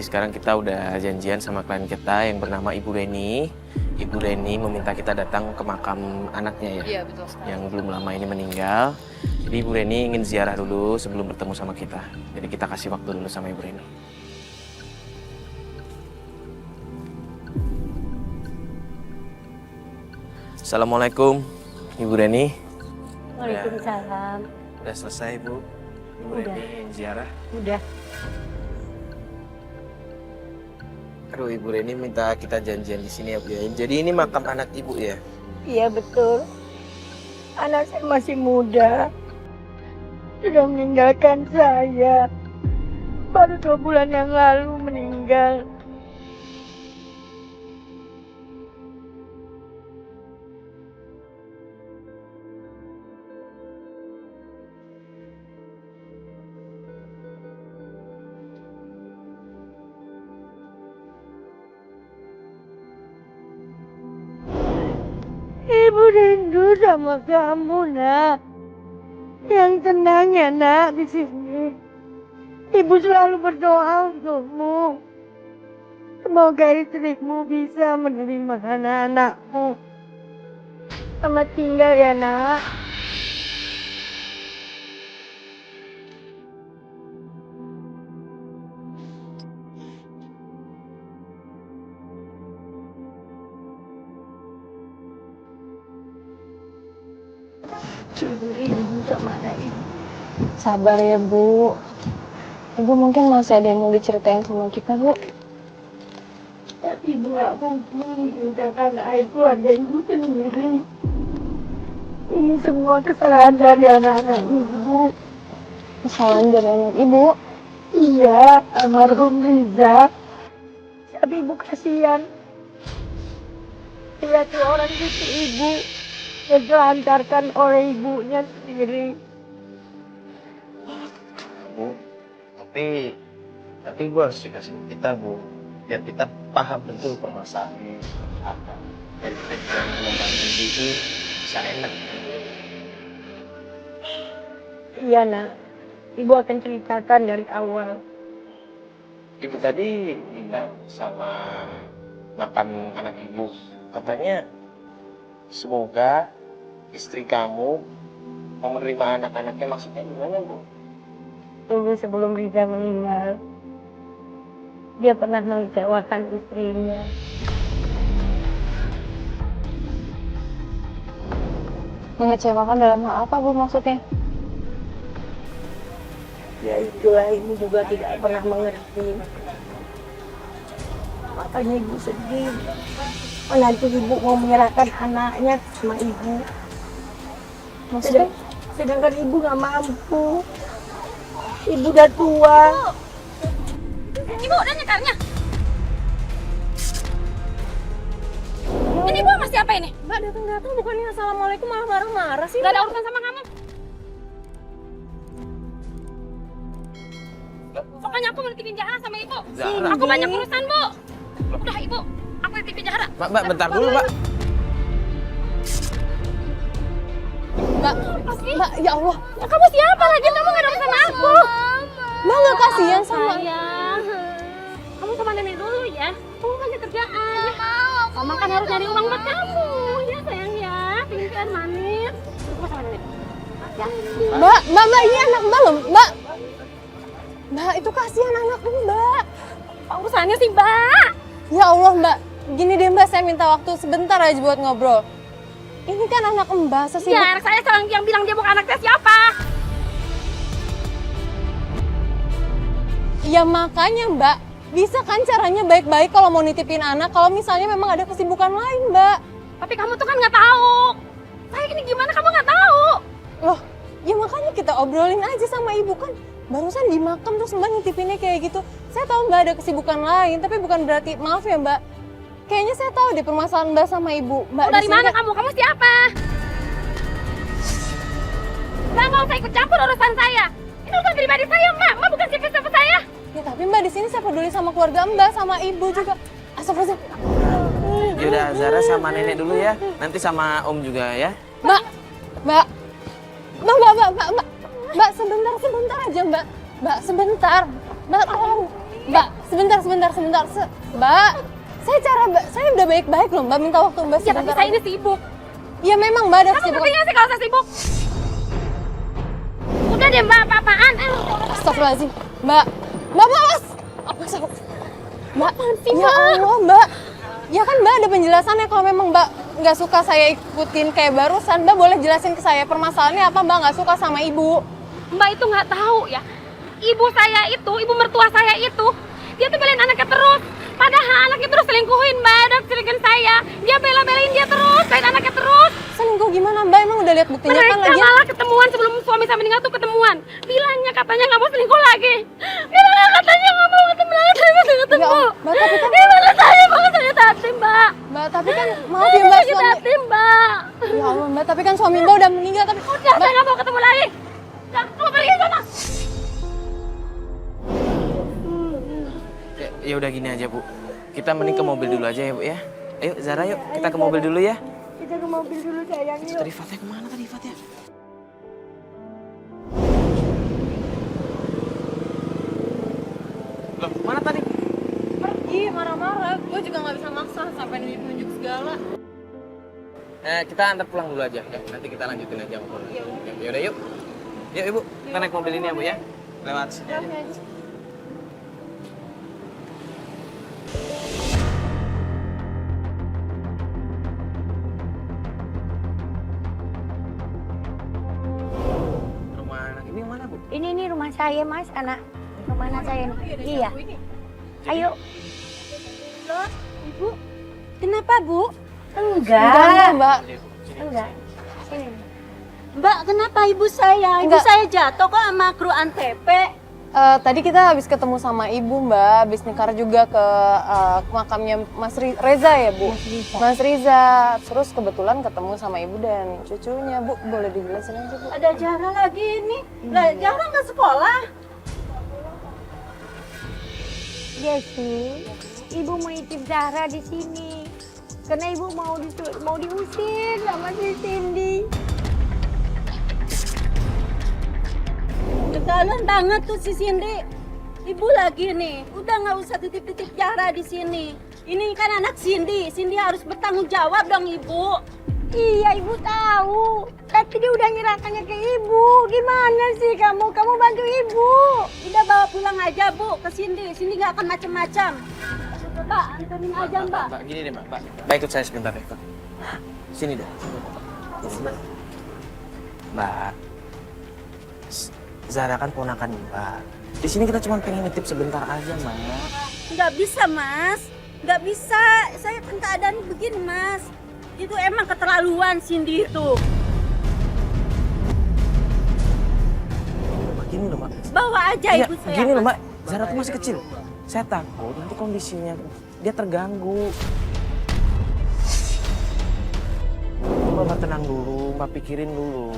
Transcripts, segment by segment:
sekarang kita udah janjian sama klien kita yang bernama Ibu Reni. Ibu Reni meminta kita datang ke makam anaknya ya? Iya, betul sekali. Yang belum lama ini meninggal. Jadi Ibu Reni ingin ziarah dulu sebelum bertemu sama kita. Jadi kita kasih waktu dulu sama Ibu Reni. Assalamualaikum, Ibu Reni. Waalaikumsalam. Udah selesai, Bu? Ibu Udah. Reni ingin ziarah? Udah. Aduh, Ibu Reni minta kita janjian di sini ya, Bu. Jadi ini makam anak Ibu ya? Iya betul. Anak saya masih muda. Sudah meninggalkan saya. Baru 2 bulan yang lalu meninggal. Ibu rindu sama kamu, Nak. Yang tenang ya, Nak, di sini. Ibu selalu berdoa untukmu. Semoga istrimu bisa menerima anak-anakmu. Selamat tinggal ya, Nak. Ibu sama anak ibu. Sabar ya, Bu. Ibu mungkin masih ada yang mau diceritain sama kita, Bu. Tapi ibu gak mungkin menceritakan air keluarga ibu sendiri. Ini semua kesalahan dari anak-anak ibu. Kesalahan dari anak Ibu. Iya, almarhum Riza. Tapi ibu kasihan. Lihat tuh orang cucu ibu yang telantarkan oleh ibunya sendiri. Bu, tapi gua harus dikasih kita, Bu. Biar kita paham betul permasalahannya apa. Jadi kita bisa mengembangkan itu bisa enak. Iya, Nak. Ibu akan ceritakan dari awal. Ibu tadi bilang sama makan anak ibu, katanya semoga istri kamu mau menerima anak-anaknya, maksudnya gimana, Bu? Dulu sebelum Riza meninggal, dia pernah mengecewakan istrinya. Mengecewakan dalam hal apa, Bu, maksudnya? Ya itulah, ibu juga tidak pernah mengerti. Makanya ibu sedih. Nanti ibu mau menyerahkan anaknya sama ibu. Maksudnya? Sedangkan ibu nggak mampu. Ibu udah tua. Ibu udah nyekarnya. Ini ibu masih apa ini? Mbak datang-datang bukannya assalamualaikum malah marah-marah sih. Gak ada urusan sama kamu. Pokoknya aku mau nitipin Zahra sama ibu. Zahra? Aku banyak urusan, Bu. Udah ibu, aku nitipin Zahra. Mbak, bentar dulu, Mbak. Mbak, ya Allah. Ya, kamu siapa lagi? Kamu gak ada urusan sama aku. Mbak nggak kasihan sama... Sayang, kamu sama nenek dulu ya. Kamu banyak kerjaan. Mama kan harus nyari uang buat kamu. Ya sayang ya, pintar manis. Aku sama nenek. Ya. Mbak, ini anak Mbak loh, Mbak. Mbak, itu kasihan anak Mbak. Apa urusannya sih, Mbak? Ya Allah, Mbak. Gini deh, Mbak, saya minta waktu sebentar aja buat ngobrol. Ini kan anak Mbak, sesibuk... Ya, anak saya seorang yang bilang dia bukan anak saya siapa? Ya makanya, Mbak. Bisa kan caranya baik-baik kalau mau nitipin anak, kalau misalnya memang ada kesibukan lain, Mbak. Tapi kamu tuh kan nggak tahu. Saya ini gimana kamu nggak tahu? Loh, ya makanya kita obrolin aja sama ibu kan. Barusan di makam terus Mbak nitipinnya kayak gitu. Saya tahu Mbak ada kesibukan lain, tapi bukan berarti, maaf ya Mbak. Kayaknya saya tahu deh permasalahan Mbak sama ibu. Mbak Dari di sini mana kan- kamu? Kamu siapa? Mbak nggak usah ikut campur urusan saya. Ini urusan pribadi saya, Mbak. Mbak bukan siapa-siapa saya. Ya tapi Mbak di sini saya peduli sama keluarga Mbak, sama ibu juga. Astagfirullahaladzim. Yaudah, Zahra sama nenek dulu ya. Nanti sama Om juga ya. Mbak, sebentar aja Mbak. Mbak, sebentar. Mbak, tolong. Mbak, sebentar. Mbak, saya udah baik-baik loh Mbak, minta waktu Mbak Ya tapi sebentar. saya ini sibuk. Ya memang Mbak ada Kamu kesibukan. ngerti gak sih kalau saya sibuk? Udah deh Mbak, apa-apaan? Astagfirullahaladzim. Mbak, bos! Apa sih? Mbak, sih, ya Allah Mbak. Ya kan Mbak ada penjelasannya kalau memang Mbak nggak suka saya ikutin kayak barusan. Mbak boleh jelasin ke saya permasalahannya apa Mbak nggak suka sama ibu? Mbak itu nggak tahu ya. Ibu saya itu, ibu mertua saya itu, dia tuh belain anaknya terus. Padahal anaknya terus selingkuhin Mbak, dan selingkuhin saya. Dia bela-belain dia terus, belain anaknya terus. Selingkuh gimana Mbak? Emang udah lihat buktinya kan Mereka lagi? malah ketemuan sebelum suami saya meninggal tuh ketemuan. Bilangnya katanya nggak mau selingkuh lagi. Bilangnya katanya nggak mau ketemu lagi, tapi nggak ketemu. Ya Allah, Mbak tapi kan Gimana saya mau sakit hati Mbak? Mbak tapi kan maaf ya Mbak Sakit suami. hati Mbak. Ya Allah Mbak tapi kan suami Mbak udah meninggal tapi Udah, saya nggak mau ketemu lagi. Nah, kamu pergi sana. Ya udah gini aja Bu. Kita mending ke mobil dulu aja ya Bu ya. Ayo Zara yuk, kita ke mobil dulu ya. Kita ke mobil dulu sayang yuk. Tadi Fatya kemana tadi Fatya? Loh, mana tadi? pergi marah-marah. Gue juga nggak bisa maksa sampai nunjuk segala. Kita antar pulang dulu aja. Ya, nanti kita lanjutin aja ngobrolnya. Ya udah yuk. Yuk Ibu, kita naik mobil ini ya Bu ya. Lewat sini aja. Rumah anak ibu yang mana Bu? Ini rumah saya mas, anak. Rumah anak saya nih. Iya. Ayo. Loh, ibu. Kenapa bu? Enggak Mbak. Enggak. Sini. Mbak, kenapa ibu saya? Ibu Enggak. saya jatuh kok sama kru Antep. Tadi kita habis ketemu sama ibu Mbak, habis nikar juga ke makamnya Mas Reza ya Bu? Mas Riza. Terus kebetulan ketemu sama ibu dan cucunya Bu, boleh dijelasin aja Bu? Ada Zara lagi ini. Lah, Zara nggak sekolah? Iya sih. Ibu mau nitip Zara di sini. Karena ibu mau diusir sama si Cindy. Ketahuan banget tuh si Cindy. Ibu lagi nih, udah nggak usah titip-titip Zara di sini. Ini kan anak Cindy, Cindy harus bertanggung jawab dong ibu. Iya ibu tahu, tapi dia udah nyerahkannya ke ibu. Gimana sih kamu? Kamu bantu ibu. Udah bawa pulang aja bu ke Cindy. Cindy nggak akan macam-macam. Mbak, anterin aja mbak. Mbak, gini deh Mbak. Mbak ikut saya sebentar ya. Sini deh. Mbak. Zara kan ponakan Mbak. Di sini kita cuma pengen nitip sebentar aja, Mbak. Nggak bisa mas, nggak bisa. Saya kan keadaan begini mas. Itu emang keterlaluan Cindy itu. Mbak, gini loh Mbak. Bawa aja Iya, ibu saya. gini loh Mbak. Zara tuh masih kecil. Saya takut nanti kondisinya dia terganggu. Mbak tenang dulu, Mbak pikirin dulu.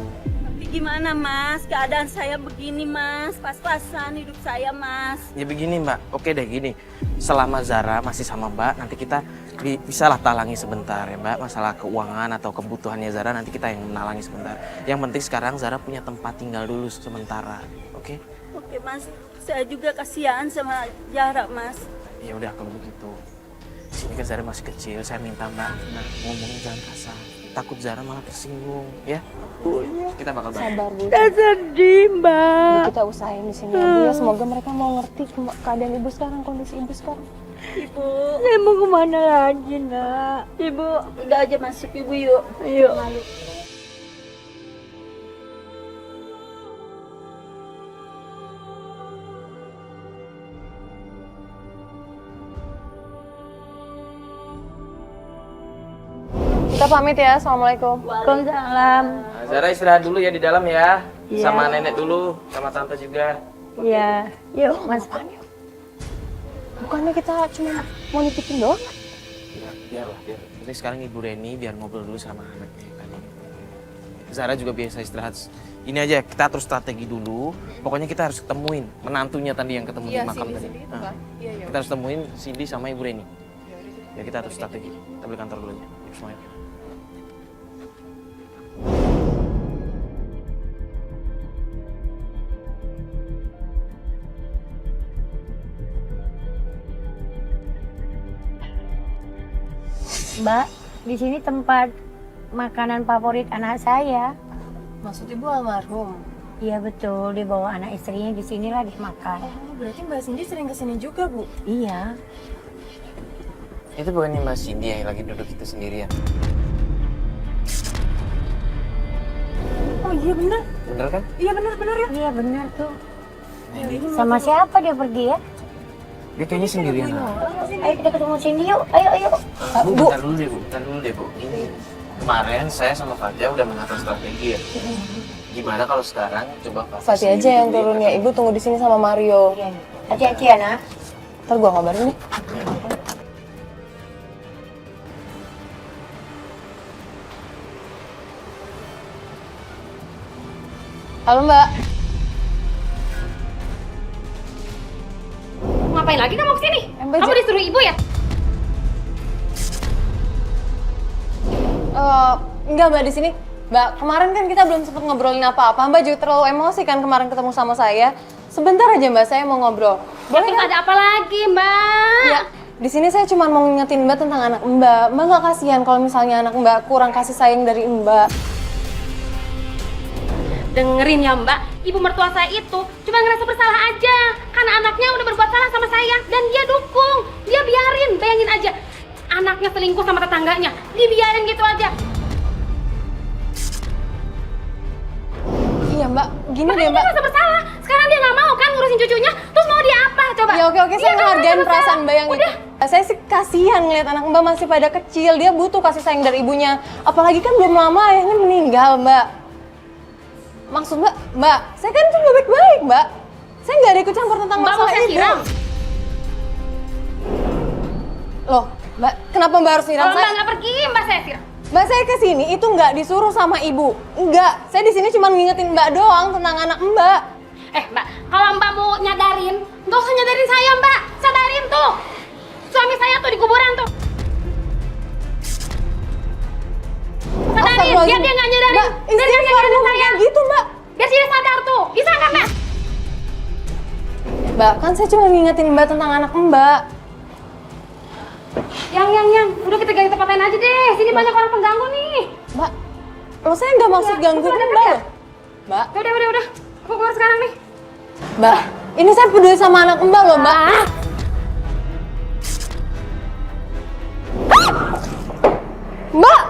Tapi gimana mas? Keadaan saya begini mas. Pas-pasan hidup saya mas. Ya begini Mbak, oke deh gini. Selama Zara masih sama Mbak, nanti kita bisalah talangi sebentar ya Mbak. Masalah keuangan atau kebutuhannya Zara nanti kita yang menalangi sebentar. Yang penting sekarang Zara punya tempat tinggal dulu sementara, oke? Oke mas, saya juga kasihan sama Zara mas. Ya udah kalau begitu. Sini kan Zara masih kecil, saya minta Mbak, nah ngomongnya jangan kasar. Takut Zara malah tersinggung, ya? Kita bakal bantu. Sabar Bu. Saya sedih mbak. Bu, kita usahain di sini ya Bu ya. Semoga mereka mau ngerti keadaan ibu sekarang, kondisi ibu sekarang. Ibu, saya mau kemana lagi nak? Ibu, udah aja masuk ibu yuk. Ayo. Kita pamit ya, Assalamualaikum. Waalaikumsalam. Nah, Zara istirahat dulu ya di dalam ya. Iya. Sama nenek dulu, sama tante juga. Iya. Yuk mas. Bukannya kita cuma mau nitipin doang? Biarlah. Jadi sekarang Ibu Reni biar ngobrol dulu sama anaknya tadi. Zara juga biasa istirahat. Ini aja, kita terus strategi dulu. Pokoknya kita harus ketemuin menantunya tadi yang ketemu di makam tadi. Nah, kita harus temuin Cindy sama Ibu Reni. Ya kita harus strategi. Kita beli kantor dulu aja. Yuk semuanya. Mbak, di sini tempat makanan favorit anak saya. Maksud ibu almarhum? Iya betul, dia bawa anak istrinya di sini lah dia makan. Oh, berarti Mbak Cindy sering kesini juga, Bu? Iya. Itu bukannya Mbak Cindy yang lagi duduk itu sendirian? Oh iya bener. Bener kan? Iya bener ya. Iya benar tuh. Sama siapa dia pergi ya? Dia kayaknya sendirian. Ayo kita ketemu Cindy yuk. Ayo. Bu, bentar dulu deh, Bu. Ini kemarin saya sama Fatia udah mengatur strategi ya. Gimana kalau sekarang coba Fatih aja yang turun ya. Ibu tunggu di sini sama Mario. Hati-hati ya nak. Ntar gua kabarin nih. Halo Mbak. Ngapain lagi kamu kesini? Mbak, Kamu disuruh ibu ya? Enggak Mbak di sini. Mbak, kemarin kan kita belum sempat ngobrolin apa-apa. Mbak juga terlalu emosi kan kemarin ketemu sama saya. Sebentar aja Mbak, saya mau ngobrol. Boleh kan? Ada apa lagi, Mbak? Ya, di sini saya cuma mau ngingetin Mbak tentang anak Mbak. Mbak nggak kasihan kalau misalnya anak Mbak kurang kasih sayang dari Mbak. Dengerin ya Mbak, ibu mertua saya itu cuma ngerasa bersalah aja karena anaknya udah berbuat salah sama saya dan dia dukung, dia biarin, bayangin aja anaknya selingkuh sama tetangganya, dibiarin gitu aja. Iya Mbak, gini Makanya deh dia Mbak. ngerasa bersalah, sekarang dia nggak mau kan ngurusin cucunya, terus mau dia apa coba? Ya oke, saya Iya kan, menghargai ngerasa perasaan bersalah. Mbak yang Udah. itu. Saya sih kasihan ngeliat anak Mbak masih pada kecil, dia butuh kasih sayang dari ibunya. Apalagi kan belum lama ayahnya meninggal Mbak. Maksud Mbak, saya kan cuma baik-baik Mbak. Saya nggak ada ikut campur tentang Mbak mau masalah saya itu. siram? Loh, Mbak, kenapa Mbak harus siram Kalau saya? Mbak nggak pergi, Mbak saya siram. Mbak, saya kesini itu nggak disuruh sama ibu. Enggak, saya di sini cuma ngingetin Mbak doang tentang anak Mbak. Mbak, kalau Mbak mau nyadarin, nggak usah nyadarin saya Mbak, sadarin tuh. Suami saya tuh di kuburan tuh. Sadarin, Astagfirullahaladzim. biar dia nggak nyadarin. Mbak, Biar dia nggak istighfar nyadarin ngomong saya. kayak gitu Mbak. Biar dia sadar tuh, bisa nggak Mbak? Mbak, kan saya cuma ngingetin Mbak tentang anak Mbak. Yang, udah kita ganti tempat lain aja deh. Sini banyak orang pengganggu nih. Mbak, lo saya nggak maksud ganggu udah, Mbak. udah. Mbak, Udah. Aku keluar sekarang nih. Mbak, ini saya peduli sama anak Mbak loh Mbak. Mbak,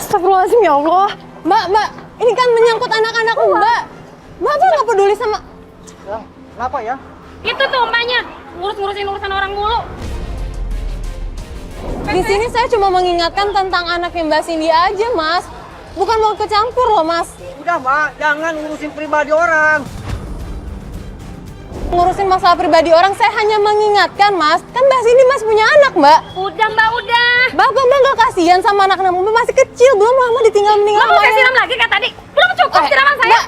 astagfirullahaladzim ya Allah. Mbak, ini kan menyangkut anak-anak Mbak. Mbak nggak peduli sama... Kenapa ya? Itu tuh mbaknya, ngurusin urusan orang mulu. Di sini saya cuma mengingatkan tentang anaknya Mbak Cindy aja, Mas. Bukan mau kecampur loh, Mas. Udah Mbak, jangan ngurusin pribadi orang. Ngurusin masalah pribadi orang, saya hanya mengingatkan, Mas. Kan Mbak Cindy Mas punya anak, Mbak. Udah Mbak, udah. Bapak Mbak nggak kasihan sama anak-anak Mbak masih kecil, belum lama ditinggal meninggal Kamu saya siram lagi kayak tadi. Belum cukup siraman saya. Mbak.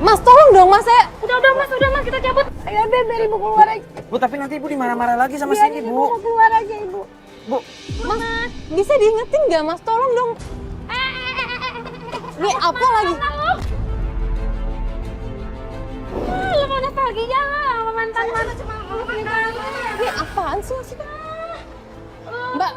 Mas, tolong dong, Mas. Saya... Udah mas, kita cabut. Ayo deh biar ibu keluar aja. Bu, tapi nanti ibu dimarah-marah lagi sama Cindy, Ibu Bu. mau keluar aja ibu. Bu, Mas, bisa diingetin nggak, Mas? Tolong dong. Ini apa lagi? Lu mau nostalgia lah sama mantan mana cuma Ini apaan sih, Mas? Mbak,